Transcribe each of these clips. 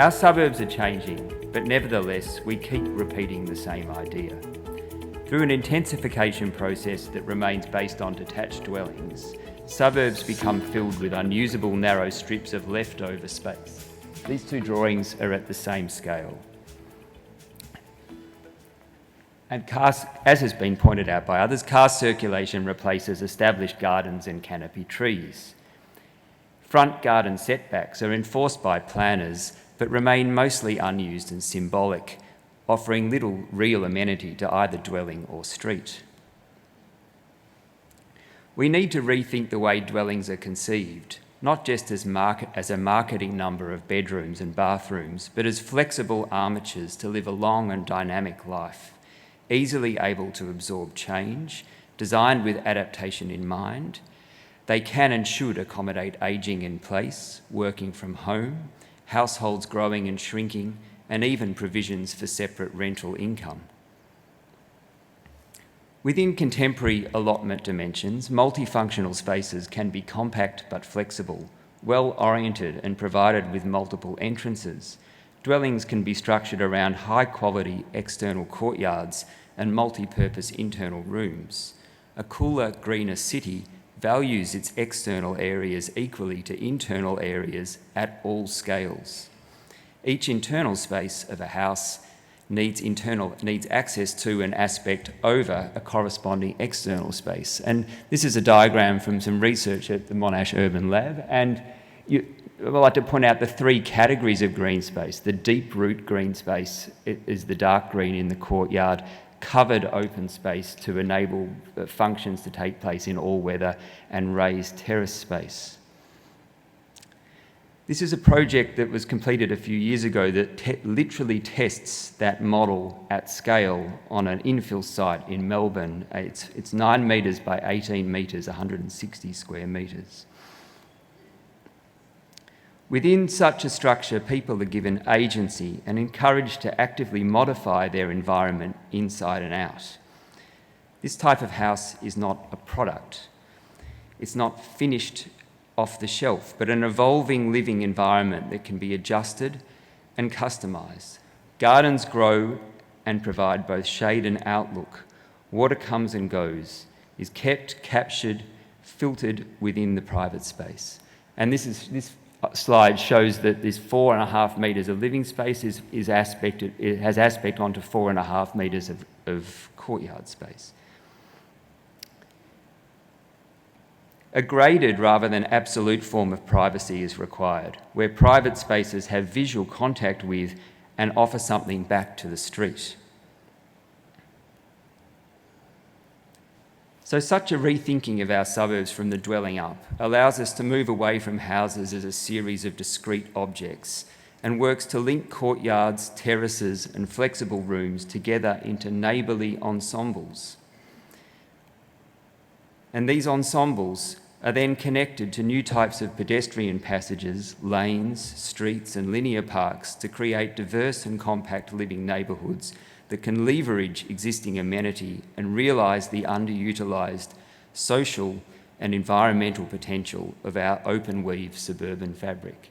Our suburbs are changing, but nevertheless, we keep repeating the same idea. Through an intensification process that remains based on detached dwellings, suburbs become filled with unusable narrow strips of leftover space. These two drawings are at the same scale. And as has been pointed out by others, car circulation replaces established gardens and canopy trees. Front garden setbacks are enforced by planners, but remain mostly unused and symbolic, offering little real amenity to either dwelling or street. We need to rethink the way dwellings are conceived, not just as a marketing number of bedrooms and bathrooms, but as flexible armatures to live a long and dynamic life, easily able to absorb change, designed with adaptation in mind. They can and should accommodate ageing in place, working from home, households growing and shrinking, and even provisions for separate rental income. Within contemporary allotment dimensions, multifunctional spaces can be compact but flexible, well-oriented and provided with multiple entrances. Dwellings can be structured around high-quality external courtyards and multi-purpose internal rooms. A cooler, greener city values its external areas equally to internal areas at all scales. Each internal space of a house needs access to an aspect over a corresponding external space. And this is a diagram from some research at the Monash Urban Lab. And I'd like to point out the three categories of green space. The deep root green space is the dark green in the courtyard, covered open space to enable functions to take place in all weather, and raised terrace space. This is a project that was completed a few years ago that literally tests that model at scale on an infill site in Melbourne. It's 9 metres by 18 metres, 160 square metres. Within such a structure, people are given agency and encouraged to actively modify their environment inside and out. This type of house is not a product. It's not finished off the shelf, but an evolving living environment that can be adjusted and customised. Gardens grow and provide both shade and outlook. Water comes and goes, is kept, captured, filtered within the private space. And this slide shows that this 4.5 metres of living space has aspect onto 4.5 metres of courtyard space. A graded rather than absolute form of privacy is required, where private spaces have visual contact with and offer something back to the street. So such a rethinking of our suburbs from the dwelling up allows us to move away from houses as a series of discrete objects and works to link courtyards, terraces and flexible rooms together into neighbourly ensembles. And these ensembles are then connected to new types of pedestrian passages, lanes, streets and linear parks to create diverse and compact living neighbourhoods that can leverage existing amenity and realise the underutilised social and environmental potential of our open weave suburban fabric.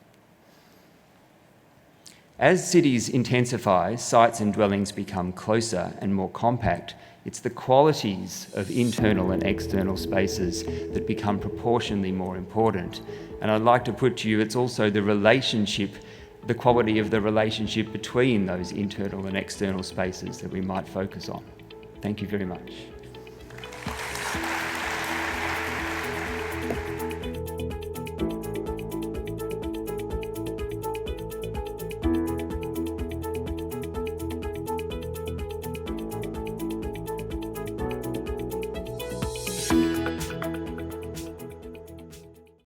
As cities intensify, sites and dwellings become closer and more compact. It's the qualities of internal and external spaces that become proportionally more important. And I'd like to put to you, it's also the quality of the relationship between those internal and external spaces that we might focus on. Thank you very much.